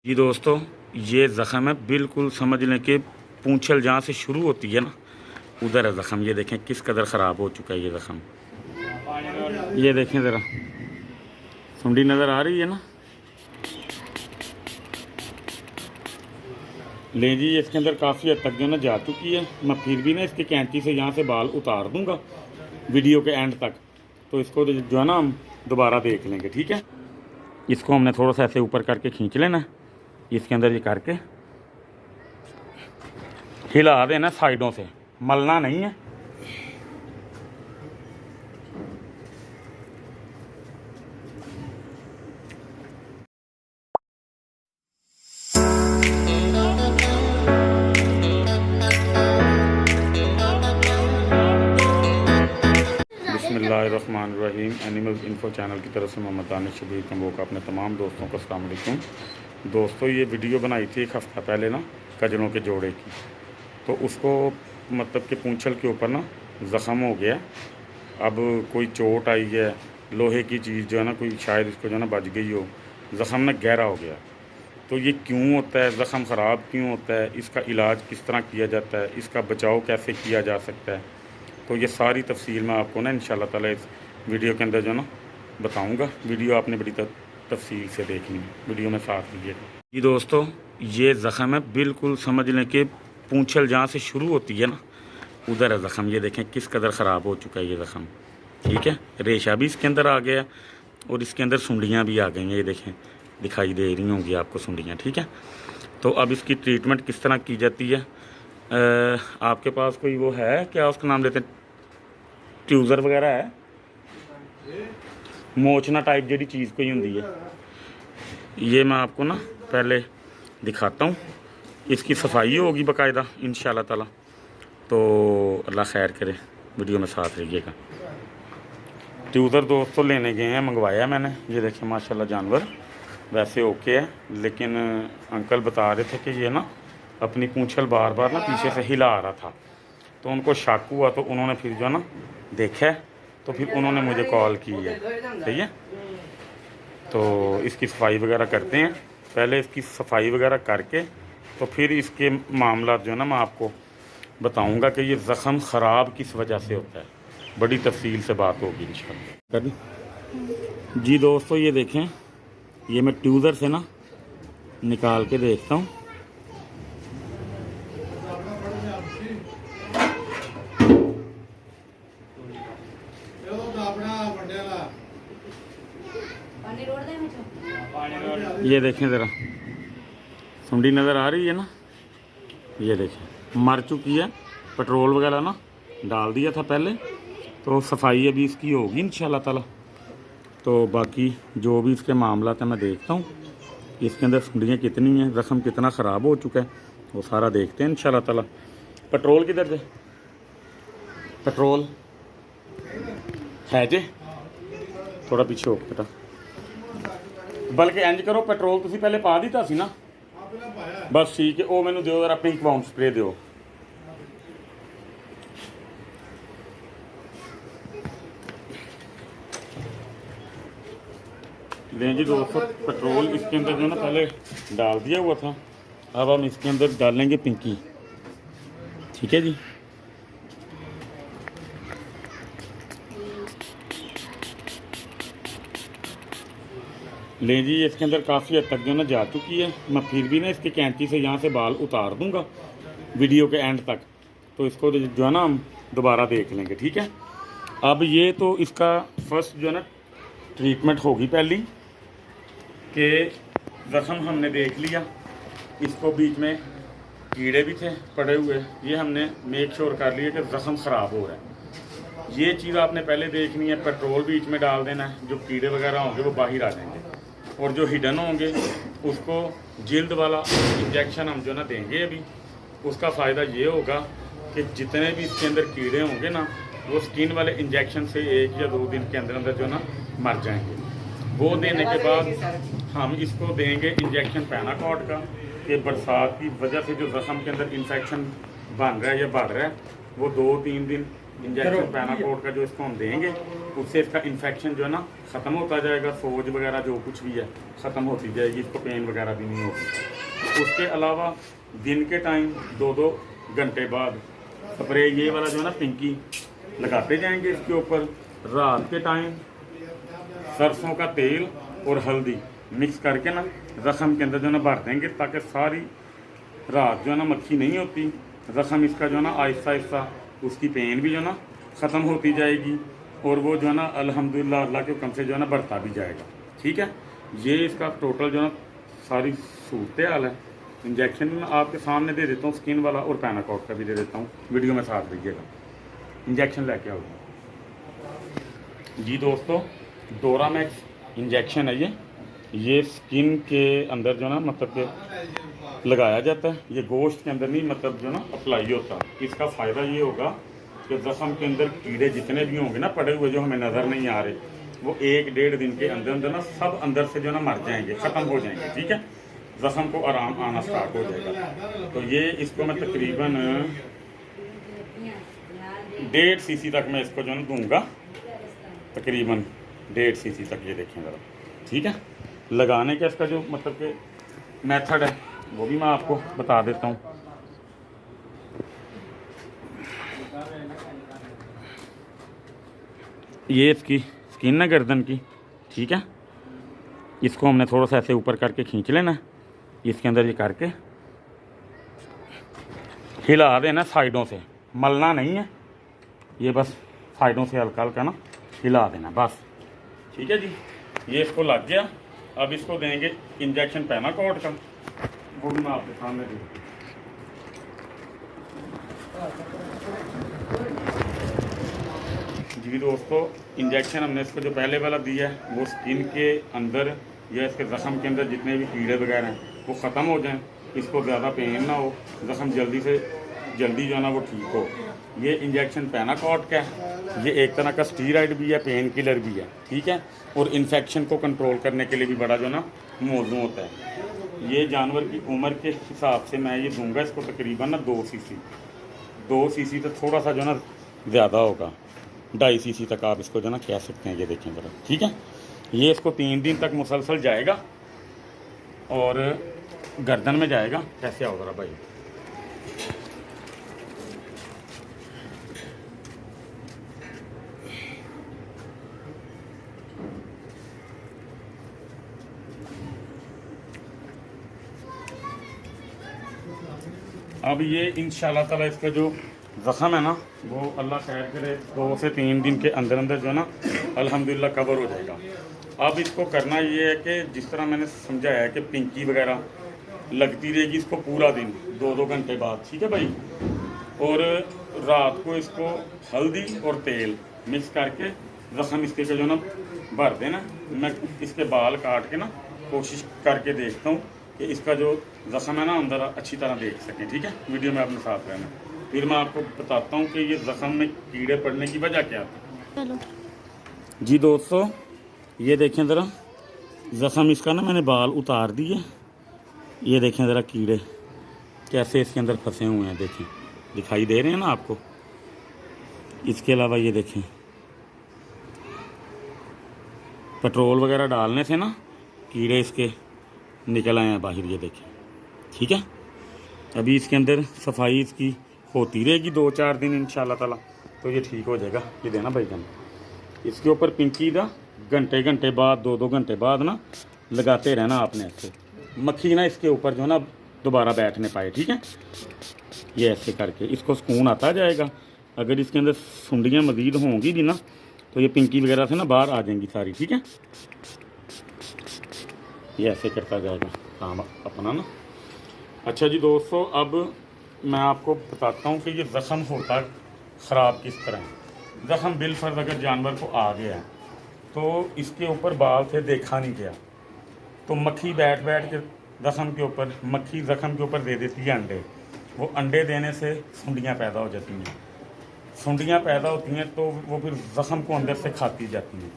जी दोस्तों, ये ज़ख़म है, बिल्कुल समझ लें कि पूंछल जहाँ से शुरू होती है ना, उधर है ज़ख़म। ये देखें किस कदर ख़राब हो चुका है ये ज़ख़म। ये देखें ज़रा, सुंडी नज़र आ रही है ना। ले जी, इसके अंदर काफ़ी हद तक जो ना जा चुकी है। मैं फिर भी ना इसकी कैंची से यहाँ से बाल उतार दूँगा वीडियो के एंड तक, तो इसको जो है ना हम दोबारा देख लेंगे, ठीक है। इसको हमने थोड़ा सा ऐसे ऊपर करके खींच लेना, इसके अंदर ये करके हिला देना साइडों से, मलना नहीं है। बिस्मिल्लाहिर्रहमानिर्रहीम। एनिमल्स इन्फो चैनल की तरफ से मोहम्मद दानिश शबीर कम्बो का अपने तमाम दोस्तों को अस्सलाम वालेकुम। दोस्तों, ये वीडियो बनाई थी एक हफ़्ता पहले ना कजरों के जोड़े की, तो उसको मतलब कि पूंछल के ऊपर ना ज़ख़म हो गया। अब कोई चोट आई है, लोहे की चीज़ जो है ना, कोई शायद इसको जो है ना बच गई हो, ज़ख़म ना गहरा हो गया। तो ये क्यों होता है, ज़ख़म ख़राब क्यों होता है, इसका इलाज किस तरह किया जाता है, इसका बचाव कैसे किया जा सकता है, तो ये सारी तफसील मैं आपको ना इंशाल्लाह ताला इस वीडियो के अंदर जो ना बताऊंगा। वीडियो आपने बड़ी तफसील से देखनी है, वीडियो में साथ लीजिएगा। जी दोस्तों, ये ज़ख़म है, बिल्कुल समझ लें कि पूंछल जहाँ से शुरू होती है ना, उधर है ज़ख़म। ये देखें किस कदर ख़राब हो चुका है ये ज़ख़म, ठीक है। रेशा भी इसके अंदर आ गया और इसके अंदर सुंडियाँ भी आ गई हैं। ये देखें, दिखाई दे रही होंगी आपको सुंडियाँ, ठीक है। तो अब इसकी ट्रीटमेंट किस तरह की जाती है, आपके पास कोई वो है क्या, उसका नाम लेते हैं, ट्यूज़र वगैरह है, मोचना टाइप जड़ी चीज़ कोई होंगी है, ये मैं आपको ना पहले दिखाता हूँ। इसकी सफाई होगी बाकायदा इंशाल्लाह ताला, तो अल्लाह खैर करे, वीडियो में साथ रहिएगा। ट्यूज़र दोस्तों लेने गए हैं, मंगवाया मैंने। ये देखिए माशाल्लाह जानवर वैसे ओके है, लेकिन अंकल बता रहे थे कि ये ना अपनी पूंछल बार बार ना पीछे से हिला आ रहा था, तो उनको शक हुआ, तो उन्होंने फिर जो ना देखा, तो फिर उन्होंने मुझे कॉल की है, सही है। तो इसकी सफाई वगैरह करते हैं, पहले इसकी सफाई वगैरह करके तो फिर इसके मामला जो है ना मैं आपको बताऊंगा कि ये ज़ख़म ख़राब किस वजह से होता है। बड़ी तफसील से बात होगी इंशाल्लाह। जी दोस्तों, ये देखें, ये मैं ट्यूज़र से ना निकाल के देखता हूँ। ये देखें ज़रा, सुंडी नज़र आ रही है ना। ये देखें मर चुकी है, पेट्रोल वगैरह ना डाल दिया था पहले, तो सफाई अभी इसकी होगी इंशाल्लाह ताला। तो बाकी जो भी इसके मामला है मैं देखता हूँ, इसके अंदर सुंडियाँ कितनी हैं, ज़ख़म कितना ख़राब हो चुका है, वो सारा देखते हैं इंशाल्लाह ताला। पेट्रोल किधर है, पेट्रोल है जे थोड़ा पीछे हो बेटा, बल्कि इंज करो, पेट्रोल तुसी पहले पा दिता सी ना, बस ठीक है। वो मैनू दिओ जरा, पिंक बाउंड स्प्रे दिओ। लें जी दोस्तों, पेट्रोल इसके अंदर जो ना पहले डाल दिया हुआ था, अब हम इसके अंदर डालेंगे पिंकी, ठीक है जी। लें जी, इसके अंदर काफ़ी हद तक जो ना जा चुकी है। मैं फिर भी ना इसकी कैंची से यहाँ से बाल उतार दूँगा वीडियो के एंड तक, तो इसको जो है ना हम दोबारा देख लेंगे, ठीक है। अब ये तो इसका फर्स्ट जो है ना ट्रीटमेंट होगी पहली, कि ज़ख़म हमने देख लिया, इसको बीच में कीड़े भी थे पड़े हुए, ये हमने मेक श्योर कर लिया कि ज़ख़म ख़राब हो रहा है। ये चीज़ आपने पहले देखनी है। पेट्रोल बीच में डाल देना है, जो कीड़े वगैरह होंगे वो बाहर आ जाएंगे, और जो हिडन होंगे उसको जिल्द वाला इंजेक्शन हम जो ना देंगे अभी। उसका फ़ायदा ये होगा कि जितने भी इसके अंदर कीड़े होंगे ना, वो स्किन वाले इंजेक्शन से 1 या 2 दिन के अंदर अंदर जो ना मर जाएंगे। वो देने के बाद हम इसको देंगे इंजेक्शन पैनाकॉर्ड का, कि बरसात की वजह से जो ज़ख़म के अंदर इन्फेक्शन बन रहा है या बढ़ रहा है, वो 2-3 दिन इंजेक्शन पैनाकोड का जो इसको हम देंगे, उससे इसका इन्फेक्शन जो है ना ख़त्म होता जाएगा, सोज वगैरह जो कुछ भी है ख़त्म होती जाएगी, इसको पेन वगैरह भी नहीं होगी। उसके अलावा दिन के टाइम 2-2 घंटे बाद स्प्रे ये वाला जो है ना पिंकी लगाते जाएंगे इसके ऊपर। रात के टाइम सरसों का तेल और हल्दी मिक्स करके ना ज़ख़म के अंदर जो है ना भर देंगे, ताकि सारी रात जो है ना मक्खी नहीं होती, ज़ख़म इसका जो है ना आहिस्ता आहिस्ता उसकी पेन भी जो है ना ख़त्म होती जाएगी, और वो जो है ना अल्हम्दुलिल्लाह अल्लाह के हुक्म से जो है ना बढ़ता भी जाएगा। ठीक है, ये इसका टोटल जो है ना सारी सूरत हाल है। इंजेक्शन मैं आपके सामने दे देता हूँ, स्किन वाला और पैनाकोड का भी दे देता हूँ, वीडियो में साथ रहिएगा। इंजेक्शन लेके आओ जी दोस्तों, डोरामैक्स इंजेक्शन है ये स्किन के अंदर जो ना मतलब कि लगाया जाता है, ये गोश्त के अंदर नहीं मतलब जो ना अप्लाई होता। इसका फ़ायदा ये होगा कि ज़ख़म के अंदर कीड़े जितने भी होंगे ना पड़े हुए जो हमें नज़र नहीं आ रहे, वो 1-1.5 दिन के अंदर अंदर ना सब अंदर से जो ना मर जाएंगे, ख़त्म हो जाएंगे। ठीक है, ज़ख़म को आराम आना स्टार्ट हो जाएगा। तो ये इसको मैं तकरीबन 1.5 cc तक मैं इसको जो ना दूँगा, तकरीबन 1.5 cc तक। ये देखें ज़रा, ठीक है। लगाने का इसका जो मतलब कि मेथड है वो भी मैं आपको बता देता हूँ। ये इसकी स्किन है गर्दन की, ठीक है। इसको हमने थोड़ा सा ऐसे ऊपर करके खींच लेना है, इसके अंदर ये करके हिला देना साइडों से, मलना नहीं है, ये बस साइडों से हल्का हल्का ना हिला देना बस। ठीक है जी, ये इसको लग गया। अब इसको देंगे इंजेक्शन पैनाकोड का, वो भी मैं आपके सामने दूँ। जी दोस्तों, इंजेक्शन हमने इसको जो पहले वाला दिया है वो स्किन के अंदर या इसके ज़ख़म के अंदर जितने भी कीड़े वगैरह हैं वो ख़त्म हो जाएं, इसको ज़्यादा पेन ना हो, ज़ख़म जल्दी से जल्दी जो है ना वो ठीक हो। ये इंजेक्शन पैनाकोड का है, ये एक तरह का स्टीरॉइड भी है, पेन किलर भी है। ठीक है, और इन्फेक्शन को कंट्रोल करने के लिए भी बड़ा जो ना मौजूद होता है। ये जानवर की उम्र के हिसाब से मैं ये दूंगा इसको तकरीबन ना 2 cc तो थोड़ा सा जो ना ज़्यादा होगा, 2.5 cc तक आप इसको जो ना कह सकते हैं। ये देखें ज़रा, ठीक है। ये इसको 3 दिन तक मुसलसल जाएगा और गर्दन में जाएगा। कैसे आओ ज़रा भाई, अब ये इंशाल्लाह ताला इसका जो ज़ख़म है ना वो अल्लाह खैर करे 2 से 3 दिन के अंदर अंदर जो है ना अल्हम्दुलिल्लाह कवर हो जाएगा। अब इसको करना ये है कि जिस तरह मैंने समझाया है कि पिंकी वगैरह लगती रहेगी इसको पूरा दिन 2-2 घंटे बाद। ठीक है भाई, और रात को इसको हल्दी और तेल मिक्स करके ज़ख़म इसके जो ना भर देना। मैं इसके बाल काट के ना कोशिश करके देखता हूँ कि इसका जो ज़ख़म है ना अंदर अच्छी तरह देख सकें। ठीक है, वीडियो में अपने साथ रहना, फिर मैं आपको बताता हूँ कि ये ज़ख़म में कीड़े पड़ने की वजह क्या है। चलो जी दोस्तों, ये देखें ज़रा ज़ख़म इसका ना मैंने बाल उतार दिए, ये देखें ज़रा कीड़े कैसे इसके अंदर फंसे हुए हैं, देखें दिखाई दे रहे हैं ना आपको। इसके अलावा ये देखें पेट्रोल वगैरह डालने से ना कीड़े इसके निकल आए हैं बाहर, ये देखें। ठीक है, अभी इसके अंदर सफाई इसकी होती रहेगी 2-4 दिन इंशाल्लाह ताला, तो ये ठीक हो जाएगा। ये देना भाई जान, इसके ऊपर पिंकी का घंटे बाद 2-2 घंटे बाद ना लगाते रहना आपने, ऐसे मक्खी ना इसके ऊपर जो है ना दोबारा बैठने पाए। ठीक है, ये ऐसे करके इसको सुकून आता जाएगा। अगर इसके अंदर सुंडियाँ मज़ीद होंगी भी ना तो ये पिंकी वगैरह से ना बाहर आ जाएंगी सारी। ठीक है, ये ऐसे करता जाएगा काम अपना ना। अच्छा जी दोस्तों, अब मैं आपको बताता हूँ कि ये ज़ख़म होता ख़राब किस तरह है। ज़ख़म बिलफर्ज अगर जानवर को आ गया है तो इसके ऊपर बाल थे, देखा नहीं गया, तो मक्खी बैठ के ज़ख़म के ऊपर, मक्खी ज़ख़म के ऊपर दे देती है अंडे। वो अंडे देने से सुंडियाँ पैदा हो जाती हैं, सुंडियाँ पैदा होती हैं तो वो फिर ज़ख़म को अंदर से खाती जाती हैं।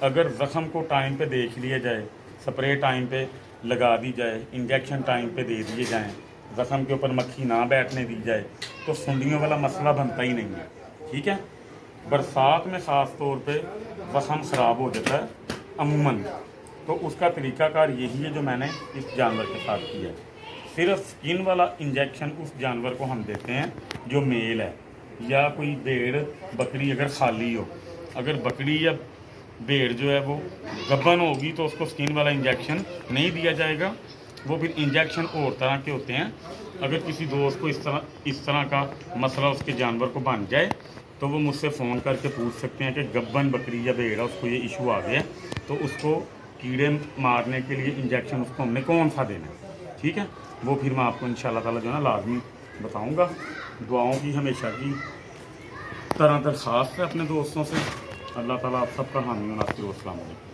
अगर ज़ख़म को टाइम पे देख लिया जाए, स्प्रे टाइम पे लगा दी जाए, इंजेक्शन टाइम पे दे दिए जाएं, ज़ख़म के ऊपर मक्खी ना बैठने दी जाए, तो सुंडियों वाला मसला बनता ही नहीं है। ठीक है। बरसात में ख़ास तौर पे वसम ख़राब हो जाता है अमूमन, तो उसका तरीकाकार यही है जो मैंने इस जानवर के साथ किया है। सिर्फ स्किन वाला इंजेक्शन उस जानवर को हम देते हैं जो मेल है, या कोई भेड़ बकरी अगर खाली हो। अगर बकरी या भेड़ जो है वो गब्बन होगी तो उसको स्किन वाला इंजेक्शन नहीं दिया जाएगा। वो फिर इंजेक्शन और तरह के होते हैं। अगर किसी दोस्त को इस तरह का मसला उसके जानवर को बन जाए तो वो मुझसे फ़ोन करके पूछ सकते हैं कि गब्बन बकरी या भेड़ है उसको ये इशू आ गया, तो उसको कीड़े मारने के लिए इंजेक्शन उसको हमने कौन सा देना है, ठीक है। वो फिर मैं आपको इंशाल्लाह ताला जो है ना लाजमी बताऊँगा। दुआओं की हमेशा की तरह दरख्वास्त है अपने दोस्तों से। अल्लाह ताला आप सबका हामी और नासिर। अस्सलाम वालेकुम।